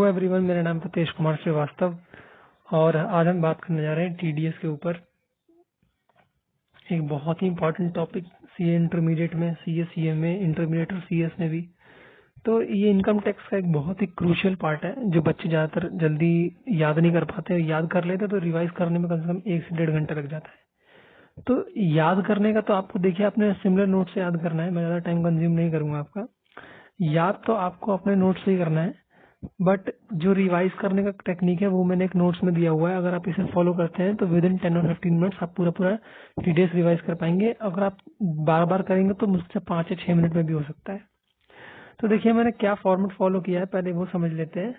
Hello everyone, मेरा नाम प्रतेश कुमार श्रीवास्तव और आज हम बात करने जा रहे हैं टीडीएस के ऊपर। एक बहुत ही इम्पोर्टेंट टॉपिक सीए इंटरमीडिएट में, सीए सीए में, इंटरमीडिएट और सीएस में भी। तो ये इनकम टैक्स का एक बहुत ही क्रूशियल पार्ट है जो बच्चे ज़्यादातर जल्दी याद नहीं कर पाते। याद कर लेते तो रिवाइज करने में कम से कम 1 से 1.5 घंटा लग जाता है। तो याद करने का तो आपको देखिए अपने सिमिलर नोट से याद करना है। मैं ज़्यादा टाइम कंज्यूम नहीं करूँगा आपका। याद तो आपको अपने नोट्स से ही करना है, बट जो रिवाइज करने का टेक्निक है वो मैंने एक नोट्स में दिया हुआ है। अगर आप इसे फॉलो करते हैं तो विद इन 10 और 15 मिनट्स आप पूरा टीडीएस रिवाइज कर पाएंगे। अगर आप बार बार करेंगे तो मुझसे 5 या 6 मिनट में भी हो सकता है। तो देखिए मैंने क्या फॉर्मेट फॉलो किया है, पहले वो समझ लेते हैं।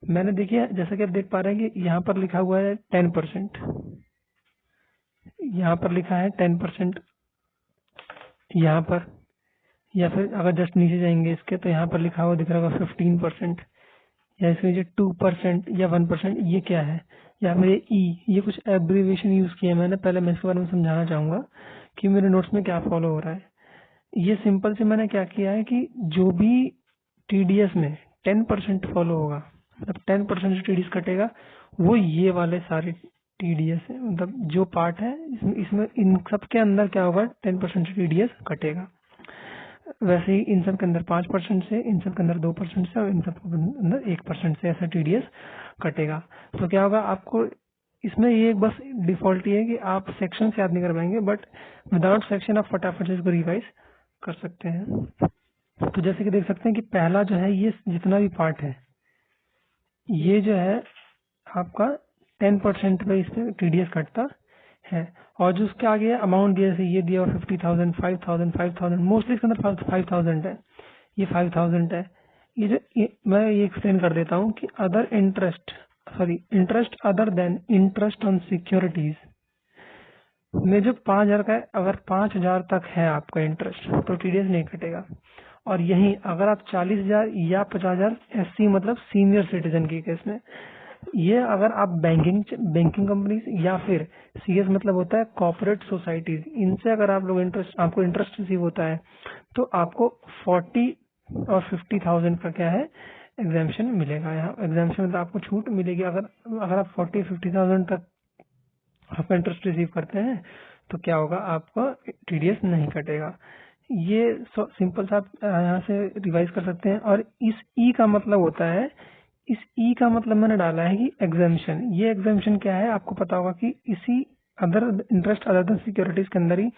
मैंने देखिए जैसा कि आप देख पा रहे हैं कि यहाँ पर लिखा हुआ है 10%, यहाँ पर लिखा है 10%, यहाँ पर, या फिर अगर जस्ट नीचे जाएंगे इसके तो यहाँ पर लिखा हुआ दिख रहा होगा 15%, या इसके नीचे 2% या 1%। ये क्या है? या फिर ये कुछ एब्रीविएशन यूज किया मैंने। पहले मैं इसके बारे में समझाना चाहूंगा कि मेरे नोट्स में क्या फॉलो हो रहा है। ये सिंपल से मैंने क्या किया है कि जो भी टीडीएस में 10% फॉलो होगा, मतलब 10% से टीडीएस कटेगा, वो ये वाले सारे टीडीएस है। मतलब जो पार्ट है इसमें इन सब के अंदर क्या होगा, 10% से टीडीएस कटेगा। वैसे ही इन सब के अंदर 5% से, इन सब के अंदर 2% से और इन सब के अंदर 1% से ऐसा टीडीएस कटेगा। तो क्या होगा आपको इसमें, ये बस डिफॉल्ट ये है कि आप सेक्शन से याद नहीं कर पाएंगे, बट विदाउट सेक्शन आप फटाफट से इसको रिवाइज कर सकते हैं। तो जैसे कि देख सकते हैं कि पहला जो है, ये जितना भी पार्ट है ये जो है आपका 10% पे इससे टीडीएस कटता है। और जो उसके आगे अमाउंट दिया, जैसे ये दिया 50,000, 5,000, मोस्टली इसके अंदर 5,000 है, ये 5,000 है। मैं ये एक्सप्लेन कर देता हूँ कि other interest other than interest on securities में जो 5,000 का है, अगर 5,000 तक है आपका इंटरेस्ट तो टीडीएस नहीं कटेगा। और यही अगर आप 40,000 या 50,000 एससी मतलब सीनियर सिटीजन के केस में, ये अगर आप बैंकिंग कंपनीज या फिर सीएस मतलब होता है कॉर्पोरेट सोसाइटीज, इनसे अगर आपको इंटरेस्ट रिसीव होता है तो आपको 40 और 50,000 का क्या है, एग्जाम्पशन मिलेगा। यहाँ एग्जाम्पशन मतलब आपको छूट मिलेगी। अगर आप 40-50,000 तक आपका इंटरेस्ट रिसीव करते हैं तो क्या होगा, आपका टीडीएस नहीं कटेगा। ये सिंपल सा आप यहाँ से रिवाइज कर सकते हैं। और इस ई का मतलब होता है, इस ई का मतलब मैंने डाला है कि एग्जाम्पशन। ये एग्जाम्पशन क्या है आपको पता होगा कि इसी other interest other than securities के अंदर ही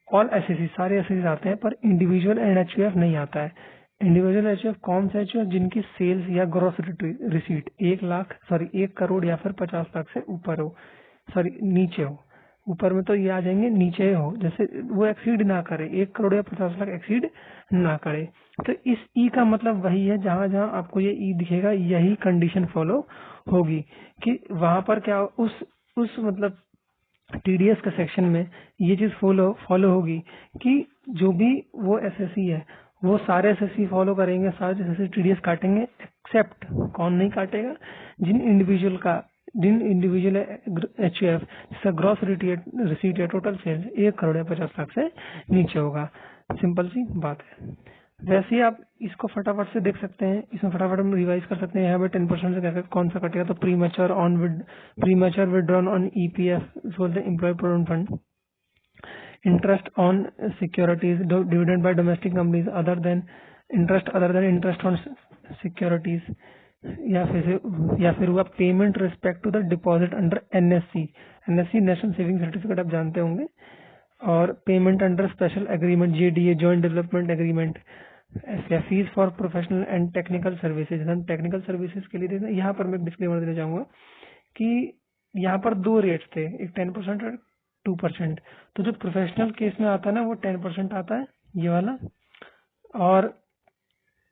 ऑल एसएसी, सारे एसएसी आते हैं, पर इंडिविजुअल एंड एचयूएफ नहीं आता है। इंडिविजुअल एचयूएफ कौन सा एचयूएफ, जिनकी सेल्स या ग्रॉस रिसीट 1 करोड़ या फिर 50 लाख से ऊपर हो, नीचे हो। ऊपर में तो ये आ जाएंगे, नीचे हो जैसे वो एक्सीड ना करे, 1 करोड़ या 50 लाख एक्सीड ना करे। तो इस ई का मतलब वही है, जहां जहां आपको ये ई दिखेगा यही कंडीशन फॉलो होगी कि वहां पर क्या उस मतलब टीडीएस के सेक्शन में ये चीज फॉलो होगी कि जो भी वो एसएससी है वो सारे एसएससी फॉलो करेंगे, सारे एसएससी टीडीएस काटेंगे, एक्सेप्ट कौन नहीं काटेगा, जिन इंडिविजुअल एचयूएफ जिसका ग्रॉस रिसीट या टोटल सेल्स 1 करोड़ या 50 लाख से नीचे होगा। सिंपल सी बात है। वैसे ही आप इसको फटाफट से देख सकते हैं, इसमें फटाफट हम रिवाइज कर सकते हैं। यहाँ पे 10% से क्या कौन सा कटेगा, तो प्रीमेच्योर विड्रॉन ऑन ईपीएफ बोलते हैं, employ provident fund, interest on securities, dividend by domestic companies other than interest on securities, या फिर हुआ payment respect to the deposit under NSC national saving certificate, आप जानते होंगे, और payment under special agreement JDA joint development agreement, fees for professional and technical services. हम technical services के लिए देते हैं। यहाँ पर मैं डिस्क्लेमर देना चाहूंगा कि यहाँ पर 2 रेट्स थे, एक 10% और 2%। तो जो प्रोफेशनल केस में आता है ना वो 10% आता है, ये वाला। और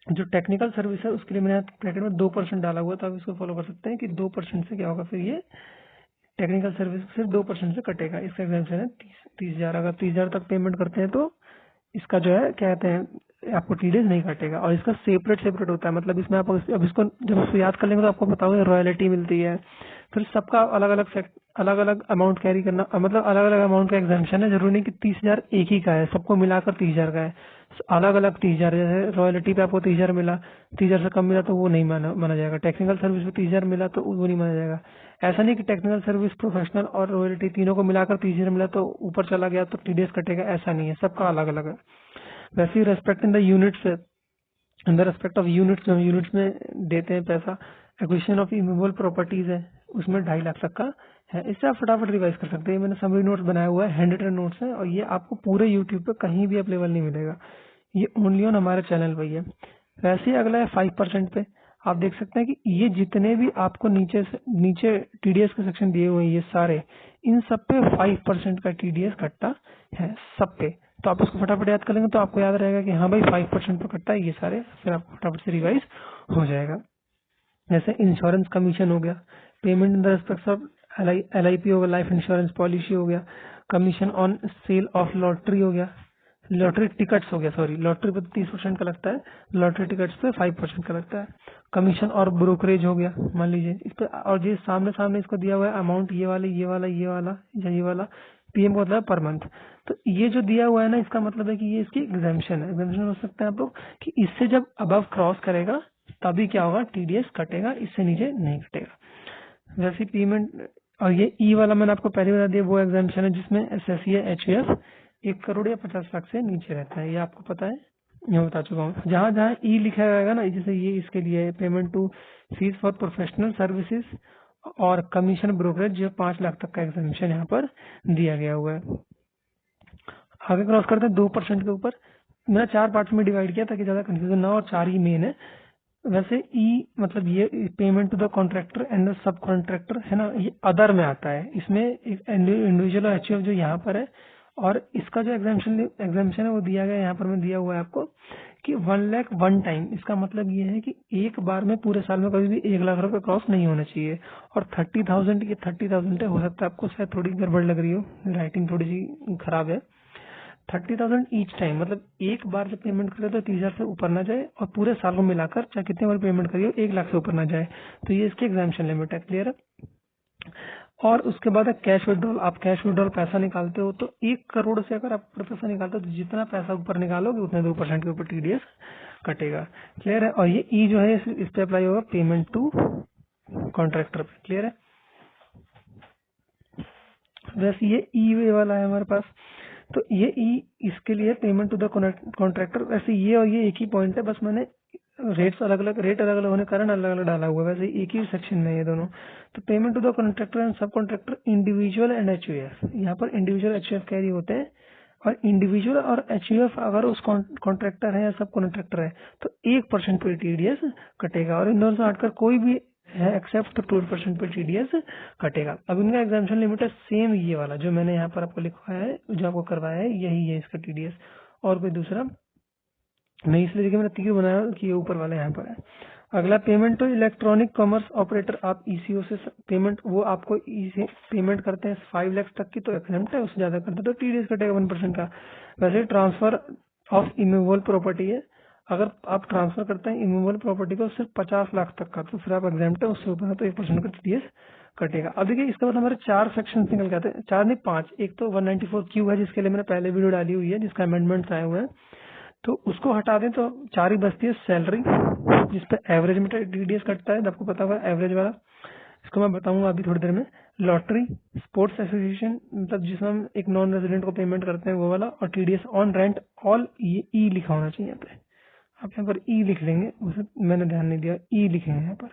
जो टेक्निकल सर्विस है उसके लिए मैंने ब्रैकेट में 2% डाला हुआ, तो आप इसको फॉलो कर सकते हैं कि 2% से क्या होगा, फिर ये टेक्निकल सर्विस सिर्फ 2% से कटेगा। इसका एग्जाम्पशन है 30,000। अगर 30,000 तक पेमेंट करते हैं तो इसका जो है क्या कहते हैं, आपको टीडीएस नहीं कटेगा। और इसका सेपरेट होता है, मतलब इसमें आप अब इसको जब इसको याद कर लेंगे तो आपको पता होगा रॉयल्टी मिलती है, फिर सबका अलग अलग अमाउंट कैरी करना, मतलब अलग अलग अमाउंट का एग्जाम्पशन है। जरूरी नहीं कि 30,000 एक ही का है, सबको मिलाकर 30,000 का है। अलग अलग 30,000, जैसे रॉयल्टी पे आपको 30,000 मिला, 30,000 से कम मिला तो वो नहीं माना जाएगा। टेक्निकल सर्विस पे 30,000 मिला तो वो नहीं माना जाएगा। ऐसा नहीं कि टेक्निकल सर्विस, प्रोफेशनल और रॉयल्टी तीनों को मिलाकर 30,000 मिला तो ऊपर चला गया तो टीडीएस कटेगा, ऐसा नहीं है, सबका अलग अलग है। वैसे ही respect in the units, in the respect of units, जो यूनिट्स में देते हैं पैसा, एक्विजिशन ऑफ इमूवेबल प्रॉपर्टीज है उसमें 2.5 लाख तक का है। इससे आप फटाफट रिवाइज कर सकते हैं। मैंने समरी नोट्स बनाया हुआ है, हैंड रिटन नोट्स है, और ये आपको पूरे यूट्यूब पे कहीं भी अवेलेबल नहीं मिलेगा, ये ओनली ऑन हमारे चैनल पर ही है। वैसे ही अगला है 5% पे। आप देख सकते हैं कि ये जितने भी आपको नीचे टीडीएस के सेक्शन दिए हुए हैं, ये सारे, इन सब पे 5% का टीडीएस कटता है, सब पे। तो आप उसको फटाफट याद कर लेंगे तो आपको याद रहेगा कि हाँ भाई 5% पे कटता है ये सारे, फिर आपको फटाफट से रिवाइज हो जाएगा। जैसे इंश्योरेंस कमीशन हो गया, payment in the respect of LIP हो गया, लाइफ इंश्योरेंस पॉलिसी हो गया, commission on sale of lottery हो गया, लॉटरी टिकट्स हो गया, सॉरी, लॉटरी पे तो 30% का लगता है, लॉटरी टिकट्स पे 5% का लगता है। कमीशन और ब्रोकरेज हो गया, मान लीजिए इस पे, और ये सामने सामने इसको दिया हुआ है अमाउंट, ये वाला ये वाला ये वाला या ये वाला, पीएम का मतलब पर मंथ। तो ये जो दिया हुआ है ना, इसका मतलब है कि ये इसकी एग्जाम्पशन है। एग्जाम्पशन हो सकते हैं आप लोग कि इससे जब अबव क्रॉस करेगा तभी क्या होगा, टीडीएस कटेगा, इससे नीचे नहीं कटेगा। वैसे पेमेंट, और ये ई वाला मैंने आपको पहले बता दिया, वो एग्जाम्पशन है जिसमें एसएससी या एचयूएफ 1 करोड़ या 50 लाख से नीचे रहता है, ये आपको पता है, ये बता चुका हूँ। जहाँ जहाँ ई लिखा रहेगा ना, जैसे ये इसके लिए है payment to fees for professional services और कमीशन ब्रोकरेज, जो 5 लाख तक का एग्जाम्पशन यहाँ पर दिया गया हुआ है। आगे क्रॉस करते हैं 2% के ऊपर। मैंने 4 पार्ट्स में डिवाइड किया ताकि ज्यादा कंफ्यूजन ना हो, और 4 ही मेन है। वैसे ई मतलब ये payment to the contractor and sub contractor है ना, ये अदर में आता है। इसमें एक इंडिविजुअल और एचयूएफ जो यहाँ पर है, और इसका जो एग्जाम्पशन है वो दिया गया यहाँ पर, मैं दिया हुआ है आपको कि 1 लाख वन टाइम। इसका मतलब ये है कि एक बार में पूरे साल में कभी भी 1 लाख रुपए क्रॉस नहीं होना चाहिए। और 30,000, ये 30,000 है, हो सकता है आपको शायद थोड़ी गड़बड़ लग रही हो, राइटिंग थोड़ी सी खराब है। 30,000 ईच टाइम, मतलब एक बार जब पेमेंट करे तो 30,000 से ऊपर ना जाए, और पूरे साल को मिलाकर चाहे कितने बार पेमेंट करिए 1 लाख से ऊपर ना जाए। तो ये इसकी एग्जाम्पशन लिमिट है, क्लियर है। और उसके बाद है कैश विड्रॉल। आप कैश विड्रॉल पैसा निकालते हो तो 1 करोड़ से अगर आप ऊपर पैसा निकालते हो तो जितना पैसा ऊपर निकालोगे उतने 2% के ऊपर टीडीएस कटेगा, क्लियर है। और ये ई जो है इस पे अप्लाई होगा पेमेंट टू कॉन्ट्रैक्टर पे, क्लियर है। वैसे ये ई वाला है हमारे पास, तो ये ई इसके लिए पेमेंट टू द कॉन्ट्रैक्टर। वैसे ये और ये एक ही पॉइंट है, बस मैंने रेट अलग अलग होने के कारण अलग अलग डाला हुआ है, वैसे एक ही सेक्शन में ये दोनों। तो payment to the contractor and sub contractor, individual and HUF, यहाँ पर इंडिविजुअल एचयूएफ कैरी होते हैं। और इंडिविजुअल और एचयूएफ अगर उस कॉन्ट्रैक्टर है या सब कॉन्ट्रैक्टर है तो 1% पे टीडीएस कटेगा, और इन दोनों से हटकर कोई भी है एक्सेप्ट तो 2% पे टीडीएस कटेगा। अब इनका एग्जाम्पशन लिमिट है सेम ये वाला जो मैंने यहाँ पर आपको लिखवाया है, जो आपको करवाया है, यही है इसका टीडीएस, और कोई दूसरा नहीं। इसलिए देखिए मैंने तीर बनाया कि ये ऊपर वाला यहाँ पर है। अगला payment to electronic commerce operator, आप ईसीओ से पेमेंट, वो आपको इसे पेमेंट करते हैं 5 लाख तक की तो एक्सेप्ट है, उससे ज्यादा करते हैं तो टीडीएस कटेगा 1% का। वैसे ट्रांसफर ऑफ इमूवेबल प्रॉपर्टी है, अगर आप ट्रांसफर करते हैं इमूवेबल प्रॉपर्टी को सिर्फ 50 लाख तक का तो फिर आप एग्जाम्प्ट है, उससे ऊपर है तो 1% का टीडीएस कटेगा। अब देखिए इसके बाद हमारे 4 सेक्शन निकल के आते हैं, 4 नहीं 5। एक तो 194Q है जिसके लिए मैंने पहले वीडियो डाली हुई है, जिसका अमेंडमेंट आए हुए हैं, तो उसको हटा दें तो 4 ही बचती है। सैलरी, जिसपे एवरेज में टीडीएस कटता है, आपको पता होगा एवरेज वाला, इसको मैं बताऊंगा अभी थोड़ी देर में। लॉटरी, स्पोर्ट्स एसोसिएशन, मतलब जिसमें हम एक नॉन रेजिडेंट को पेमेंट करते हैं वो वाला, और टीडीएस ऑन रेंट ऑल, ये ई लिखा होना चाहिए यहाँ पे। आप यहाँ पर ई लिख लेंगे, उसे मैंने ध्यान नहीं दिया, ई लिखेंगे यहाँ पर।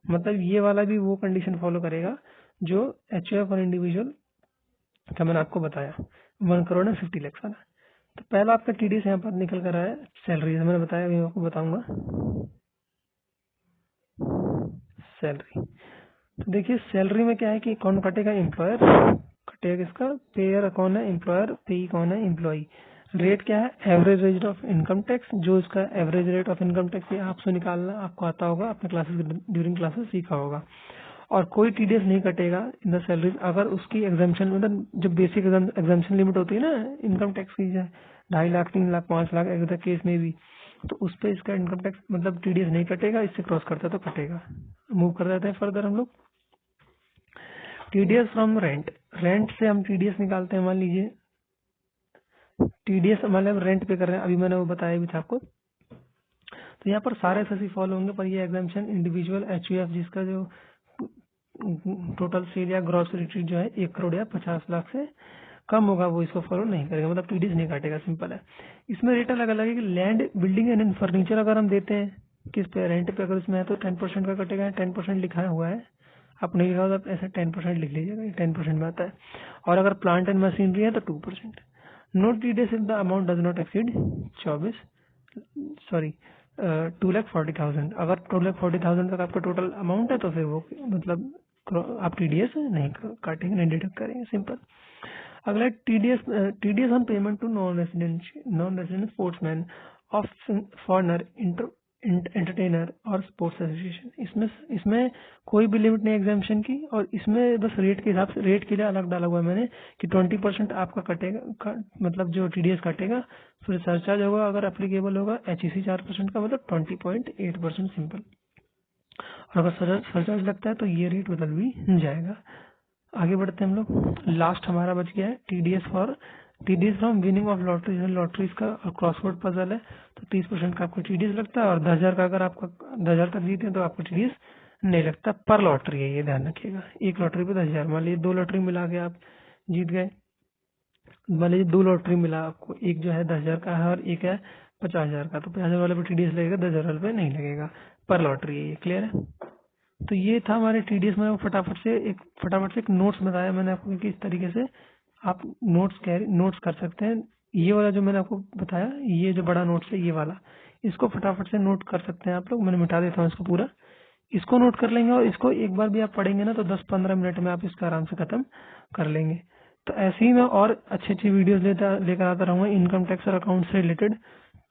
मतलब ये वाला भी वो कंडीशन फॉलो करेगा जो एचयूएफ और इंडिविजुअल का मैंने आपको बताया, 1 करोड़ और 50 लाख वाला। तो पहला आपका टीडीएस यहाँ पर निकल कर आया है, सैलरी मैंने बताया, अभी आपको बताऊंगा सैलरी। तो देखिए सैलरी में क्या है कि कौन कटेगा, एम्प्लॉयर कटेगा, किसका, पेयर कौन है, एम्प्लॉयर, पेई कौन है, एम्प्लॉई। रेट क्या है, average rate of income tax, जो इसका average rate of income tax है आपसे निकालना आपको आता होगा, आपने क्लासेस ड्यूरिंग क्लासेस सीखा होगा। और कोई टीडीएस नहीं कटेगा इन द सैलरी अगर उसकी एग्जाम्पशन, मतलब जो बेसिक एग्जाम्पशन लिमिट होती है ना इनकम टैक्स की, 2.5 लाख, 3 लाख, 5 लाख एग्जैक्ट केस में भी, तो उस पर इसका इनकम टैक्स मतलब टीडीएस नहीं कटेगा, इससे क्रॉस करता है तो कटेगा। मूव कर जाते हैं फर्दर हम लोग। टीडीएस फ्रॉम रेंट, रेंट से हम टीडीएस निकालते हैं, मान लीजिए टीडीएस मतलब रेंट पे कर रहे हैं, अभी मैंने वो बताया भी था आपको। तो यहाँ पर सारे एसएससी फॉलो होंगे, पर ये एग्जामिशन इंडिविजुअल एचयूएफ जिसका जो टोटल सेल या ग्रॉस रिट्रीट जो है 1 करोड़ या 50 लाख से कम होगा वो इसको फॉलो नहीं करेगा, मतलब टीडीएस नहीं काटेगा, सिंपल है। इसमें रेट अलग अलग है कि लैंड बिल्डिंग एंड फर्नीचर अगर हम देते हैं किस पे, रेंट पे, अगर इसमें है तो 10% का कटेगा, 10% लिखा हुआ है, आप नहीं लिखा हो तो आप ऐसे 10% लिख लीजिएगा, 10% में आता है। और अगर प्लांट एंड मशीनरी है तो 2%। Note TDS if the amount does not exceed 2,40,000। अगर 2,40,000 तक आपका टोटल अमाउंट है तो फिर वो मतलब आप टीडीएस नहीं काटेंगे, नहीं डिडक्ट करेंगे, सिंपल। अगला TDS on payment to non resident sportsman of foreigner entertainer और स्पोर्ट्स एसोसिएशन। इसमें कोई भी लिमिट नहीं एग्जामिशन की, और इसमें बस रेट के हिसाब से, रेट के लिए अलग डाला हुआ है मैंने कि 20% आपका कटेगा, मतलब जो टीडीएस कटेगा, फिर सरचार्ज होगा अगर एप्लीकेबल होगा, एचईसी 4% का, मतलब 20.8%, सिंपल। और अगर सरचार्ज लगता है तो ये रेट बदल भी जाएगा। आगे बढ़ते हैं हम लोग। लास्ट हमारा बच गया है TDS from winning of lottery. Lotteries का क्रॉसवर्ड पजल है, तो 30% का आपको टीडीएस लगता है, और 10,000 का अगर आपका 10,000 तक जीते हैं तो आपको टीडीएस नहीं लगता। पर लॉटरी है, ये ध्यान रखिएगा, एक लॉटरी पे 10,000। मान लीजिए 2 लॉटरी मिला के आप जीत गए, मान लीजिए 2 लॉटरी मिला आपको, एक जो है 10,000 का है और एक है 50,000 का, तो 50,000 वाले पे टीडीएस लगेगा, 10,000 वाले पे नहीं लगेगा। पर लॉटरी है ये, क्लियर है। तो ये था हमारे टीडीएस में। फटाफट से एक नोट्स बताया मैंने आपको कि इस तरीके से आप नोट्स कर सकते हैं। ये वाला जो मैंने आपको बताया, ये जो बड़ा नोट्स है ये वाला, इसको फटाफट से नोट कर सकते हैं आप लोग। मैंने मिटा देता हूँ इसको पूरा, इसको नोट कर लेंगे, और इसको एक बार भी आप पढ़ेंगे ना तो 10-15 मिनट में आप इसका आराम से खत्म कर लेंगे। तो ऐसे ही मैं और अच्छी वीडियोस लेकर आता रहूँगा इनकम टैक्स और अकाउंट से रिलेटेड।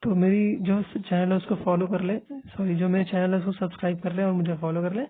तो मेरी जो चैनल है उसको फॉलो कर ले, सॉरी, जो मेरे चैनल है उसको सब्सक्राइब कर ले और मुझे फॉलो कर ले।